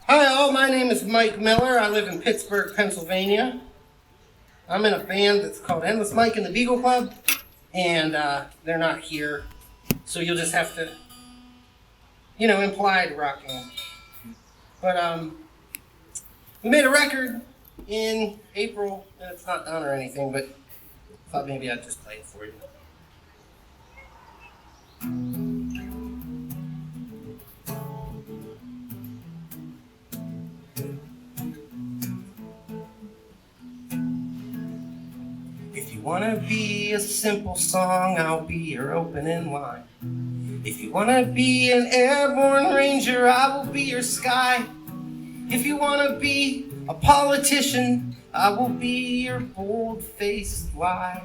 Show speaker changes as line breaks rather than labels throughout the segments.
Hi all, my name is Mike Miller. I live in Pittsburgh, Pennsylvania. I'm in a band that's called Endless Mike and the Beagle Club, and they're not here, so you'll just have to, implied rocking. But we made a record in April, and it's not done or anything, but I thought maybe I'd just play it for you. If you want to be a simple song, I'll be your opening line. If you want to be an airborne ranger, I will be your sky. If you want to be a politician, I will be your bold-faced lie.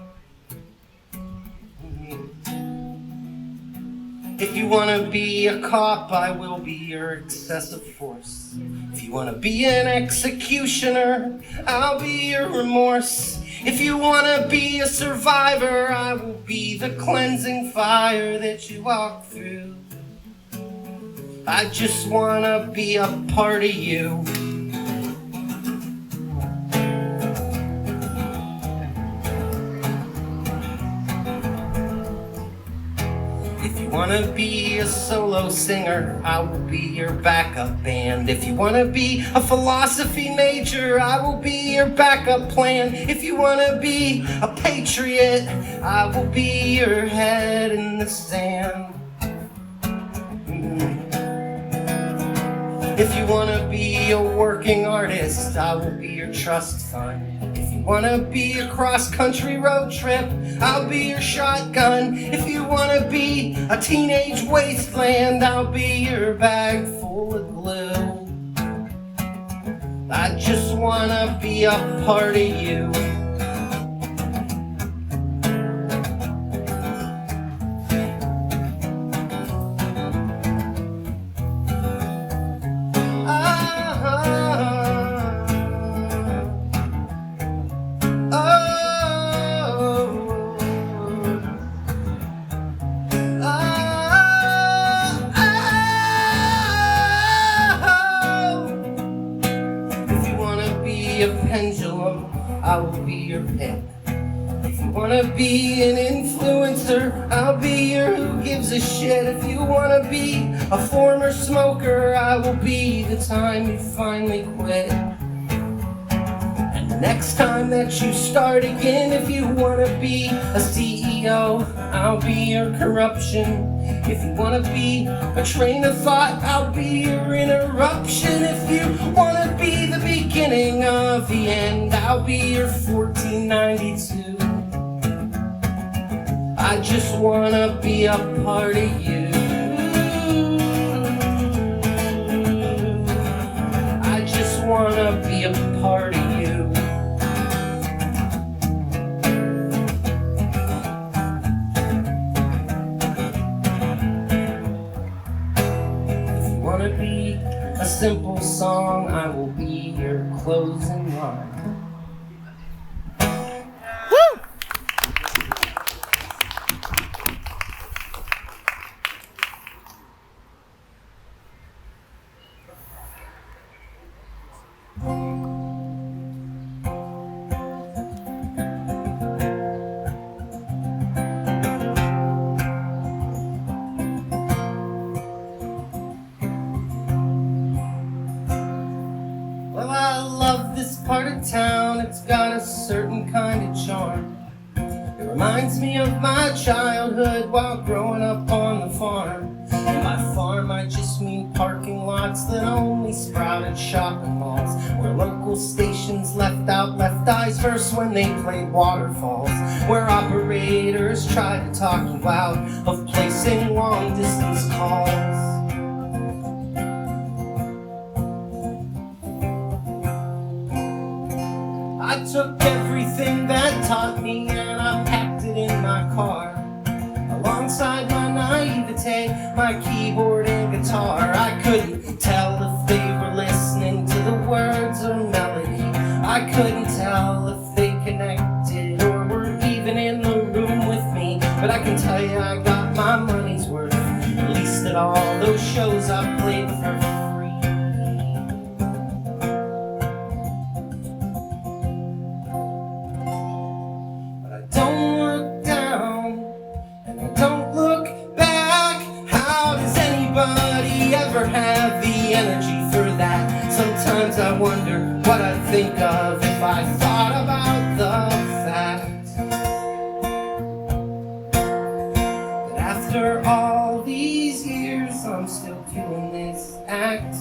If you want to be a cop, I will be your excessive force. If you want to be an executioner, I'll be your remorse. If you want to be a survivor, I will be the cleansing fire that you walk through. I just want to be a part of you. If you want to be a solo singer, I will be your backup band. If you want to be a philosophy major, I will be your backup plan. If you want to be a patriot, I will be your head in the sand. If you want to be a working artist, I will be your trust fund. If you want to be a cross-country road trip, I'll be your shotgun. If you want to be a teenage wasteland, I'll be your bag full of glue. I just want to be a part of you. A pendulum, I will be your pen. If you want to be an influencer, I'll be your who gives a shit. If you want to be a former smoker, I will be the time you finally quit. And the next time that you start again, if you want to be a CEO, I'll be your corruption. If you want to be a train of thought, I'll be your interruption. If you want to be the beginning of the end, I'll be your 1492. I just want to be a part of you. I just want to be a part of you. To be a simple song, I will be your closing line. Woo! I love this part of town, it's got a certain kind of charm. It reminds me of my childhood while growing up on the farm. And by farm I just mean parking lots that only sprouted shopping malls, where local stations left out left eyes first when they played waterfalls, where operators tried to talk you out of placing long distance calls. I took everything that taught me and I packed it in my car, alongside my naivete, my keyboard and guitar. I couldn't tell if they were listening to the words or melody. I couldn't tell if they connected or were even in the room with me. But I can tell you I got my money's worth, at least at all those shows I played for free. energy for that. Sometimes I wonder what I'd think of if I thought about the fact that after all these years I'm still doing this act.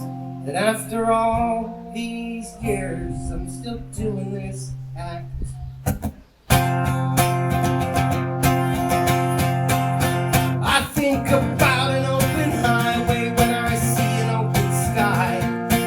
That after all these years I'm still doing this act. I think about an open highway when I see an open sky,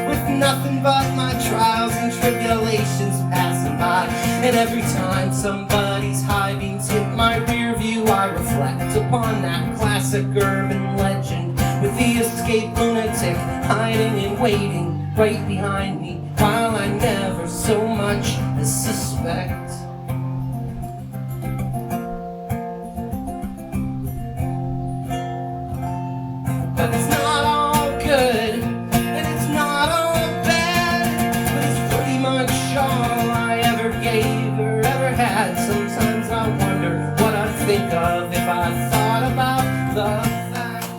with nothing but my trials and tribulations passing by. And every time somebody's high beams hit my rear view, I reflect upon that classic urban legend, with the escaped lunatic hiding and waiting right behind me, while I never so much as suspect. But it's not all good, and it's not all bad, but it's pretty much all I ever gave or ever had. Sometimes I wonder what I'd think of if I thought about the fact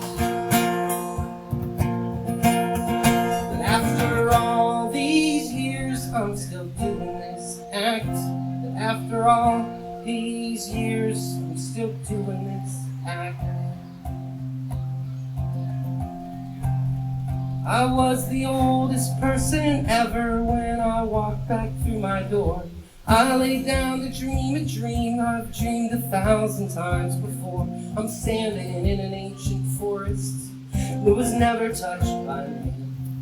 that after all these years I'm still doing this act. That after all these years I'm still doing this act. I was the oldest person ever when I walked back through my door. I lay down to dream a dream I've dreamed 1,000 times before. I'm standing in an ancient forest that was never touched by me.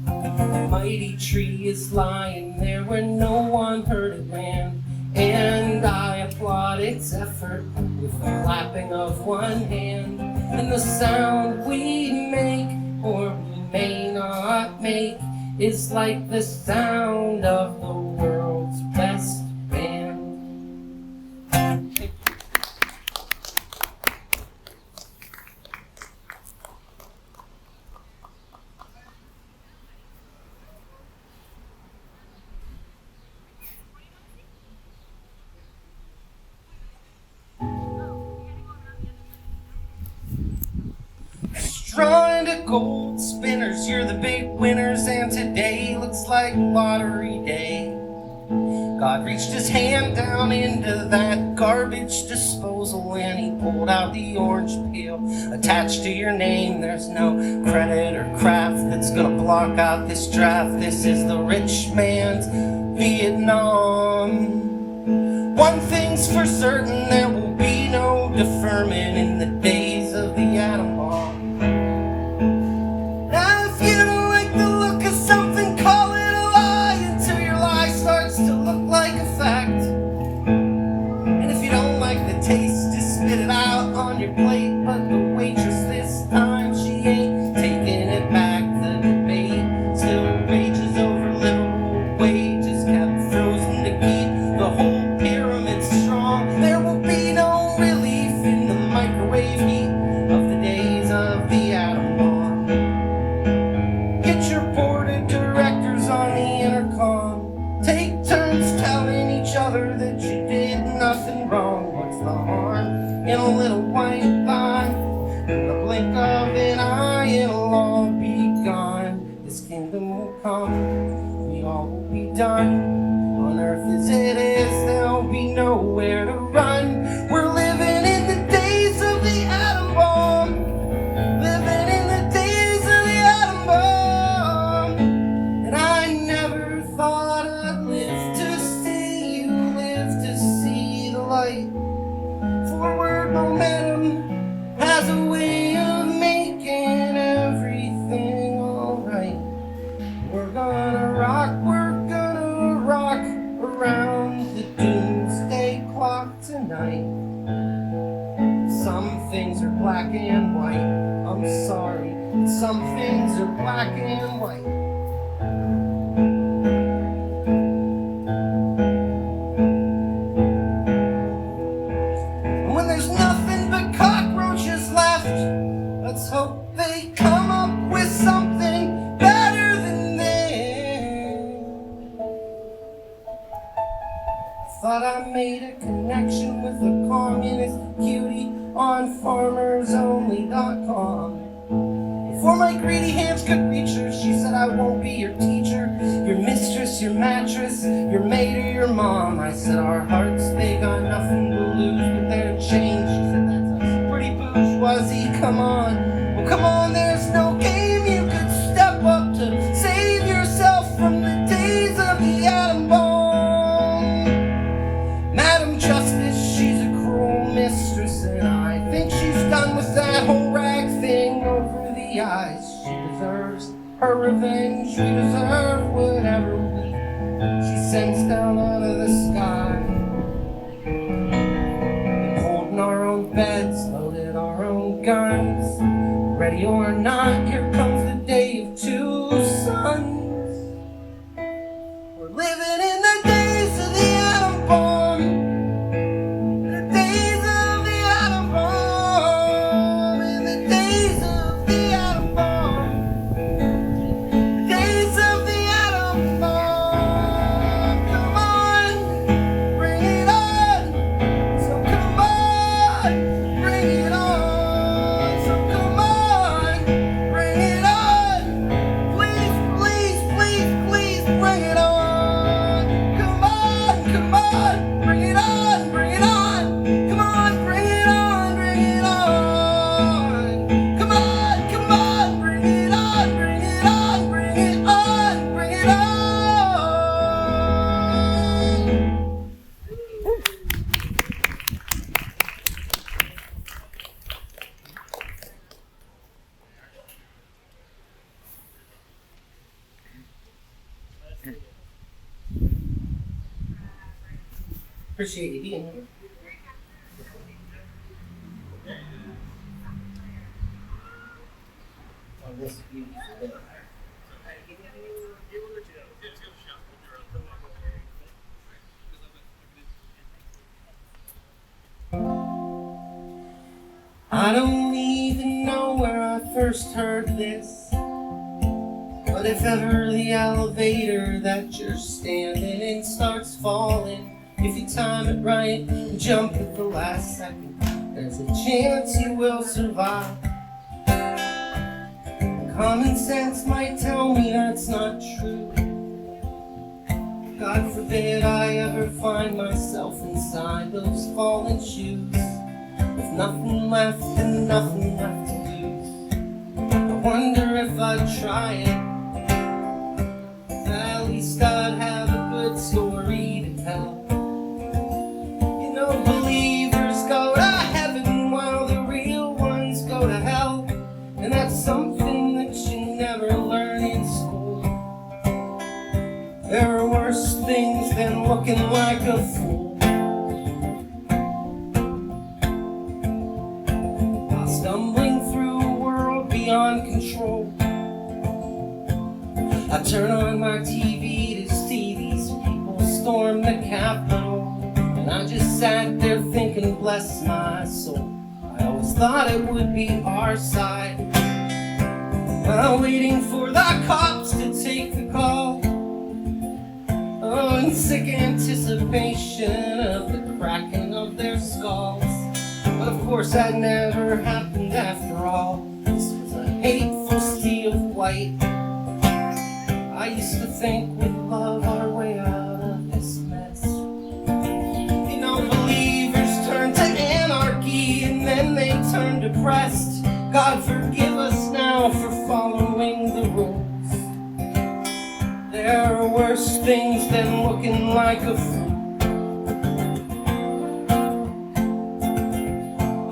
A mighty tree is lying there where no one heard it land, and I applaud its effort with the clapping of one hand. And the sound we make, or we may not make, is like the sound of the world's best band. Straw into gold spinners, you're the big winners, and today looks like lottery day. God reached his hand down into that garbage disposal and he pulled out the orange peel attached to your name. There's no credit or craft that's gonna block out this draft. This is the rich man's Vietnam. One thing's for certain, there will be no deferment in the days of the atom bomb. Now if you don't like the look of something, call it a lie until your lie starts to look like a fact. And if you don't like the taste, just spit it out on your plate. But the waitress this time, she ain't taking it back. The debate still rages over livable wages, kept frozen to keep the whole pyramid strong. There will be no relief in the microwave heat of the days of the atom bomb. Get your board of directors on the intercom. Take turns telling each other that you did nothing wrong. What's the harm in a little white lie? In the blink of an eye, it'll all be gone. This kingdom will come, we all will be done. On earth as it is, there'll be nowhere to run. We're living in the days of the atom bomb. Living in the days of the atom bomb. And I never thought I'd live to see you live to see the light. Forward momentum has a way of making everything alright. We're gonna rock around the doomsday clock tonight. Some things are black and white. I'm sorry, but some things are black and white. And when there's nothing but cockroaches left, let's hope they come up with something better than them. Thought I made a connection with a communist cutie on farmersonly.com. Before my greedy hands could reach her, she your maid or your mom. I said, our hearts, they got nothing to lose, but they're changed. She said, that's a pretty bourgeoisie, come on. Well, come on, there's no game you could step up to save yourself from the days of the atom bomb. Madam Justice, she's a cruel mistress, and I think she's done with that whole rag thing over the eyes. She deserves her revenge, we deserve whatever she sends down out of the sky. Holding our own beds, loaded our own guns. Ready or not, here comes the day of two suns. We're living in the days of the atom bomb. The days of the atom bomb. In the days of the atom bomb. The days of the atom bomb. Come on, bring it on. So come on, bring it on. So come on, bring it on. Please, please, please, please bring it on. Come on, bring it on, bring it on. Come on, bring it on, bring it on. Come on, bring it on, bring it on, bring it on, bring it on. Appreciate you being here. On this beautiful day. I don't even know where I first heard this, but if ever the elevator that you're standing in starts falling, if you time it right and jump at the last second, there's a chance you will survive. Common sense might tell me that's not true. God forbid I ever find myself inside those fallen shoes, with nothing left and nothing left to lose. I wonder if I'd try it. At least I'd have a good story to tell. You know, believers go to heaven while the real ones go to hell, and that's something that you never learn in school. There are worse things than looking like a fool. While stumbling through a world beyond control, I turn on my TV to see these people storm the Capitol, and I just sat there thinking, bless my soul, I always thought it would be our side. While waiting for the cops to take the call, oh, in sick anticipation of the cracking of their skulls. But of course that never happened after all. This was a hateful sea of white. I used to think we'd love our way out of this mess. You know, believers turn to anarchy and then they turn depressed. God forgive us now for following the rules. There are worse things than looking like a fool.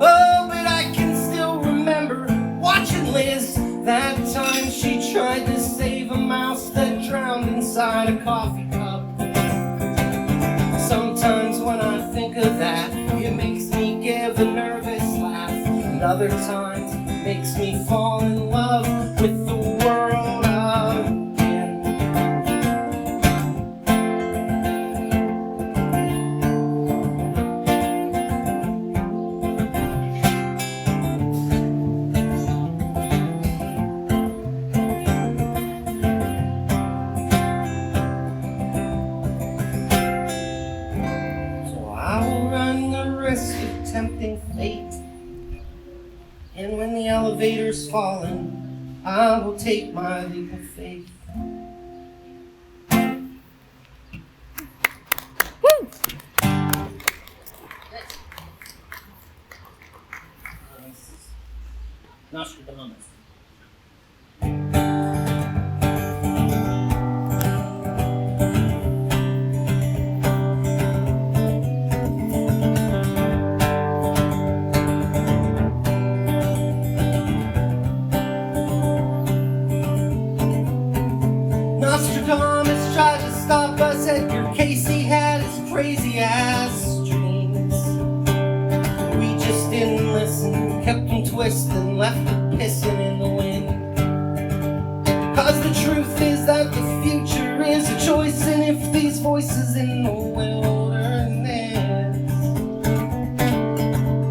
Oh, but I can still remember watching Liz that time she tried to save a mouse that drowned inside a coffee cup. Sometimes when I think of that, it makes me give a nervous laugh, and other times it makes me fall in love with the world again. Tempting fate, and when the elevator's falling, I will take my leap of faith. Nostradamus tried to stop us. Edgar Casey had his crazy ass dreams. We just didn't listen, kept them twisting, left it pissing in the wind. 'Cause the truth is that the future is a choice, and if these voices in the wilderness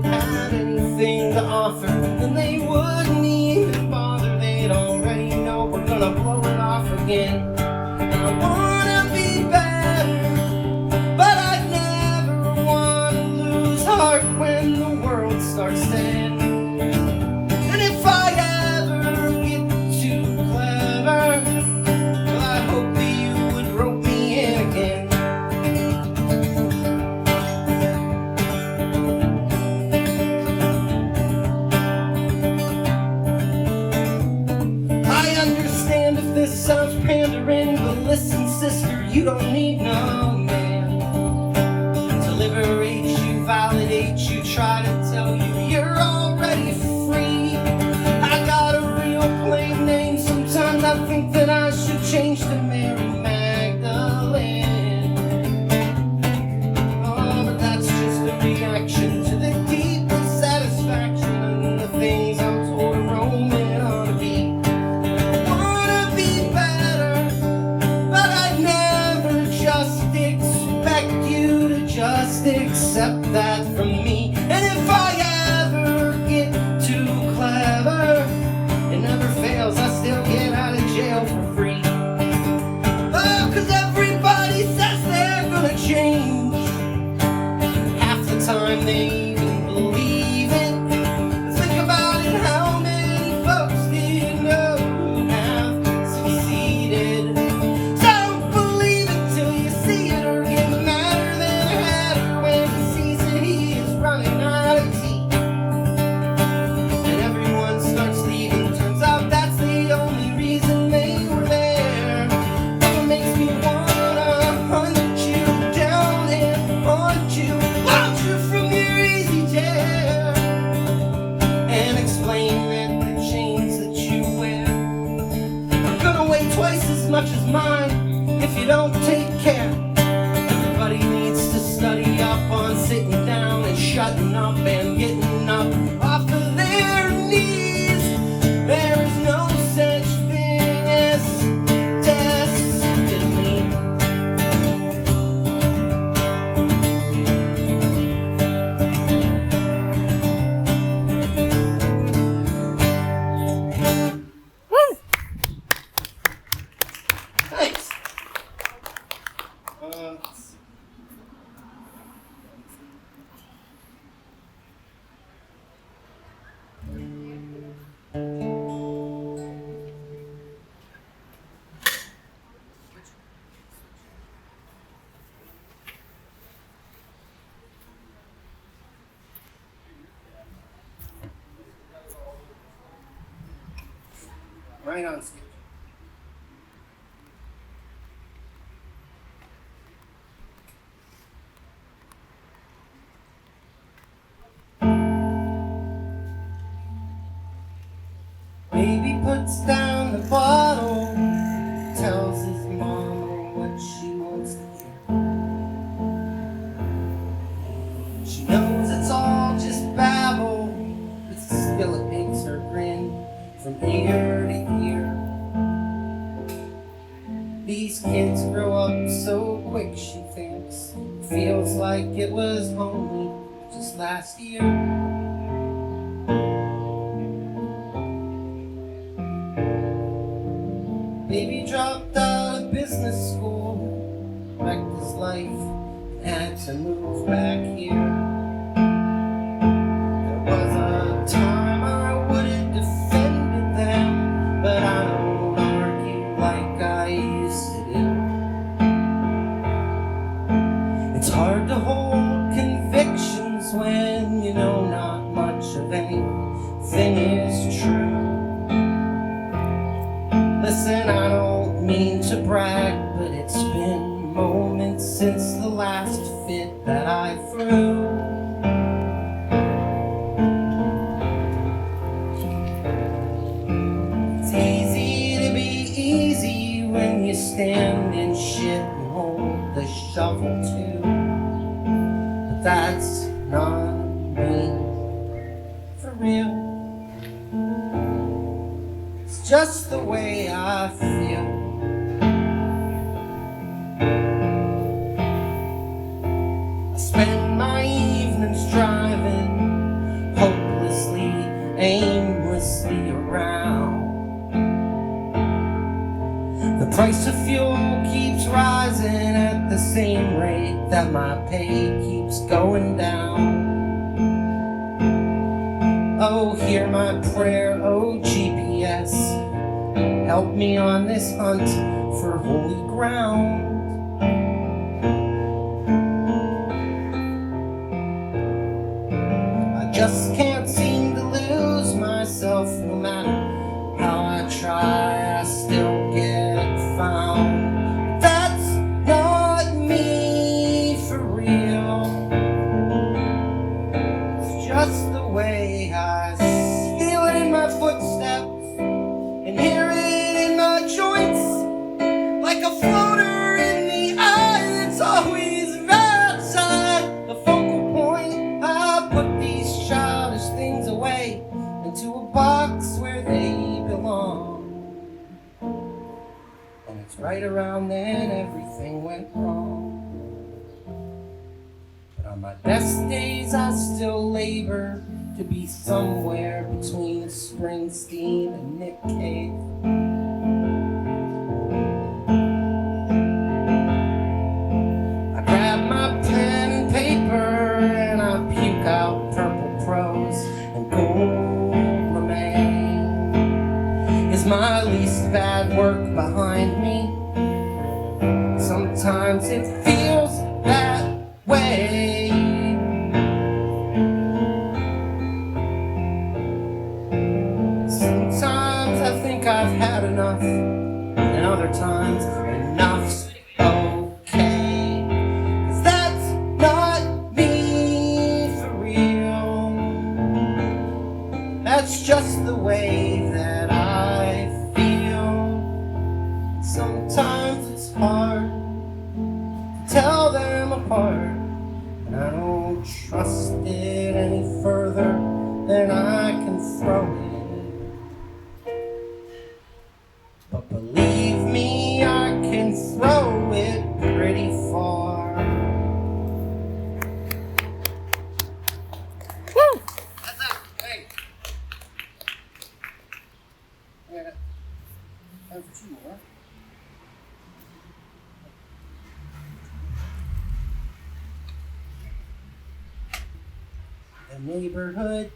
had anything to offer, then they wouldn't even bother. They'd already know we're gonna blow it off again. I wanna be better, but I never wanna lose heart when the world starts to end. And if I ever get too clever, well, I hope that you would rope me in again. I understand if this sounds pandering, but listen, sister, you don't need no man to liberate you, validate you, try to tell you you're already free. I got a real plain name. Sometimes I think that I should change to Mary Magdalene. Oh, but that's just a reaction to the deepest satisfaction and the things I'm told a Roman ought to be. Wanna be better, but I'd never just expect you to just accept that from me. And if I ever get too clever, it never fails, I still get out of jail for free. Oh, 'cause everybody says they're gonna change. Half the time they even believe it. Think about it, how many folks do you know who have succeeded? So don't believe it till you see it, or get madder than a hatter when he sees that he is running out of tea. And everyone starts leaving, turns out that's the only reason they were there. It makes me wanna hunt you down and haunt you, launch you from your easy chair, and explain that the chains that you wear are gonna weigh twice as much as mine if you don't take care. Everybody needs to study up on sitting down and shutting up and getting up off of their knees. There is no such thing as destiny. Thanks. Right on schedule. Baby puts down the bottle, tells his mama what she wants to hear. She knows it's all just babble, but still it makes her grin from ear to ear. These kids grow up so quick, she thinks. Feels like it was only just last year. Baby dropped out of business school, wrecked his life, had to move back here. There was a time I would have defended them, but I don't argue like I used to do. It's hard to hold convictions when you know not much of anything is true. Listen, I don't mean to brag, but it's been moments since the last fit that I threw. It's easy to be easy when you stand in shit and hold the shovel too. But that's not me, for real. It's just the way I feel. I spend my evenings driving hopelessly, aimlessly around. The price of fuel keeps rising at the same rate that my pay keeps going down. Oh, hear my prayer, oh GPS, help me on this hunt for holy ground. I just can't seem to lose myself, no matter how I try, I still get found. That's not me, for real. It's just the way I feel it in my footsteps and hear it in my joints, like a floater in the eye. It's always right outside the focal point. I put these childish things away into a box where they belong. And it's right around then everything went wrong. But on my best days I still labor to be somewhere between Springsteen and Nick Cave. I grab my pen and paper and I puke out purple prose, and gold remain is my least bad work behind me. Sometimes it feels that way. Sometimes I think I've had enough, and other times enough's okay. 'Cause that's not me, for real. That's just the way that I feel. Sometimes it's hard to tell them apart, and I don't trust it any further than I can throw it. But believe me, I can throw it pretty far. Woo! That's it. Hey. Yeah. Time for two more. The neighborhood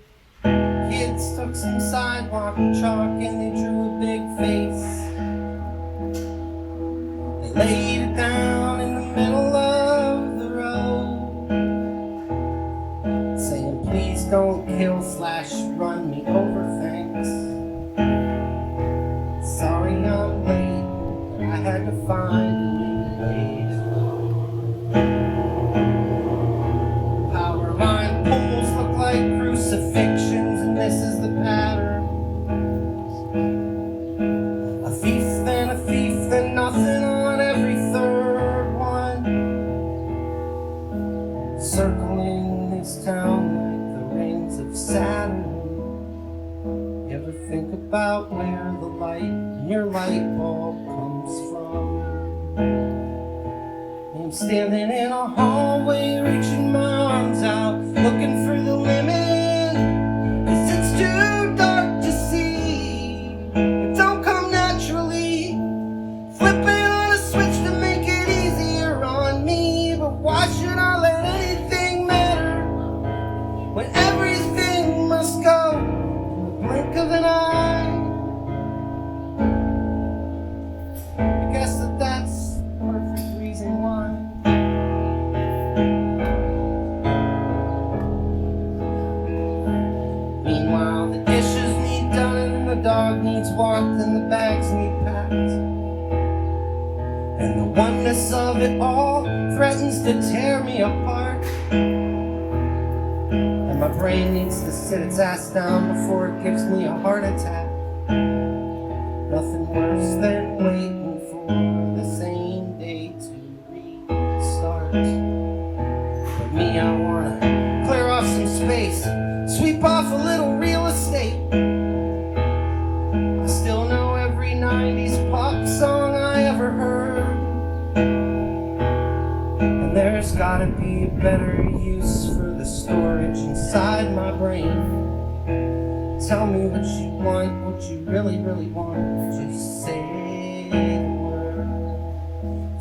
kids took some sidewalk chalk and they drew a big face. They laid it down in the middle of the road, saying, please don't kill / run me over, thanks. Sorry I'm late, but I had to find a new way. Power line poles look like crucifixions, and this is the pattern. A thief, then nothing on every third one. Circling this town like the rings of Saturn. You ever think about where the light in your light bulb comes from? I'm standing in a hallway, reaching my arms out, looking for the limit, 'cause it's too dark to see. It don't come naturally, flipping on a switch to make it easier on me. But why should I let anything matter when everything must go in the blink of an eye? I guess that's the perfect reason why. Meanwhile, the dishes need done and the dog needs walked and the bags need packed. And the oneness of it all threatens to tear me apart. And my brain needs to sit its ass down before it gives me a heart attack. Nothing worse than waiting for the gotta be a better use for the storage inside my brain. Tell me what you want, what you really, really want. Just say the word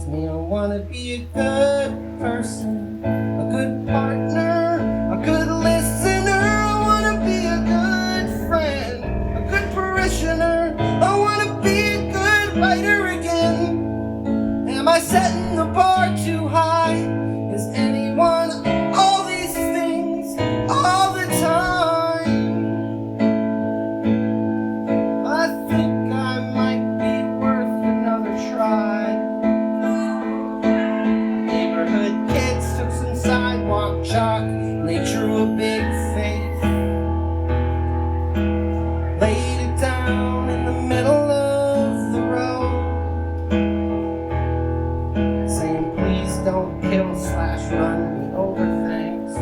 to me. I wanna be a good person, a good partner, a good listener. I wanna be a good friend, a good parishioner. I wanna be a good writer again. Am I setting the bar too high? Is anyone all these things all the time? I think I might be worth another try. Neighborhood kids took some sidewalk chalk and they drew a big face. Laid it down in the middle of the road, saying please don't kill / run me over, thanks.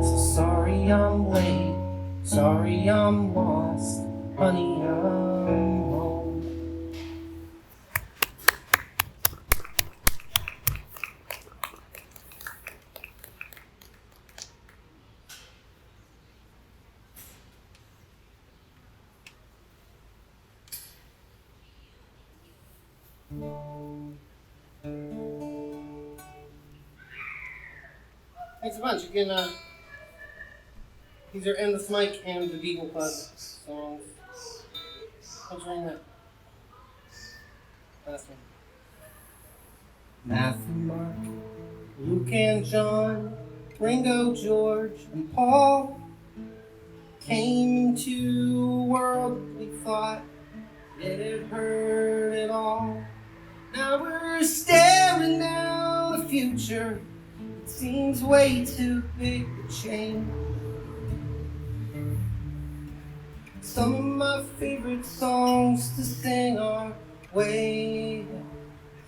So sorry I'm late, sorry I'm lost, honey I'm home. Thanks a bunch. You can, these are Endless Mike and the Beagle Club songs. What's wrong with that? Last one. Matthew, Mark, Luke and John, Ringo, George, and Paul came into a world we thought it had heard it all. Now we're staring down the future. It seems way too big to change. Some of my favorite songs to sing are way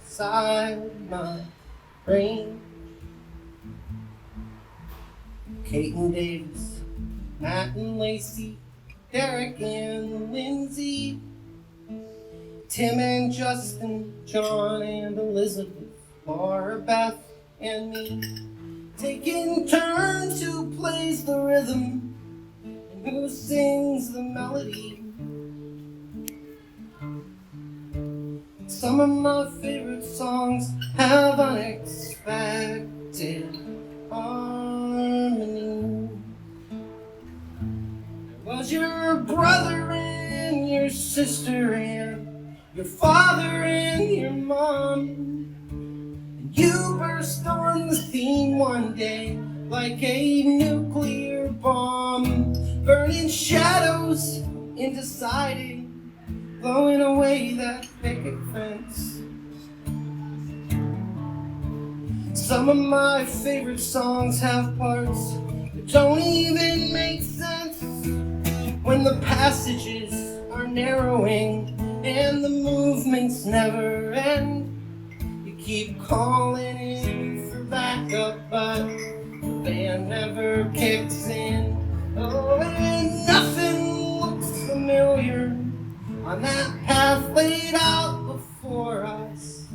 outside my brain. Kate and Davis, Matt and Lacey, Derek and Lindsay, Tim and Justin, John and Elizabeth, Laura, Beth and me, taking turns who plays the rhythm and who sings the melody. Some of my favorite songs have unexpected harmony. There was your brother and your sister and your father and your mom. You burst on the scene one day like a nuclear bomb, burning shadows, indeciding, blowing away that picket fence. Some of my favorite songs have parts that don't even make sense. When the passages are narrowing and the movements never end, keep calling in for backup, but the band never kicks in. Oh, and nothing looks familiar on that path laid out before us.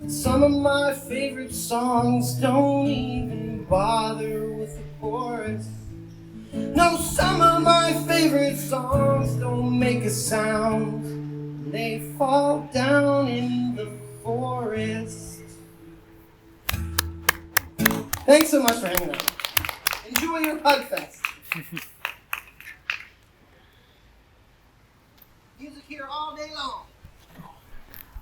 Some of my favorite songs don't even bother with the chorus. No, some of my favorite songs don't make a sound. They fall down in the forest. Thanks so much for hanging out. Enjoy your Hug Fest. Music here all day long.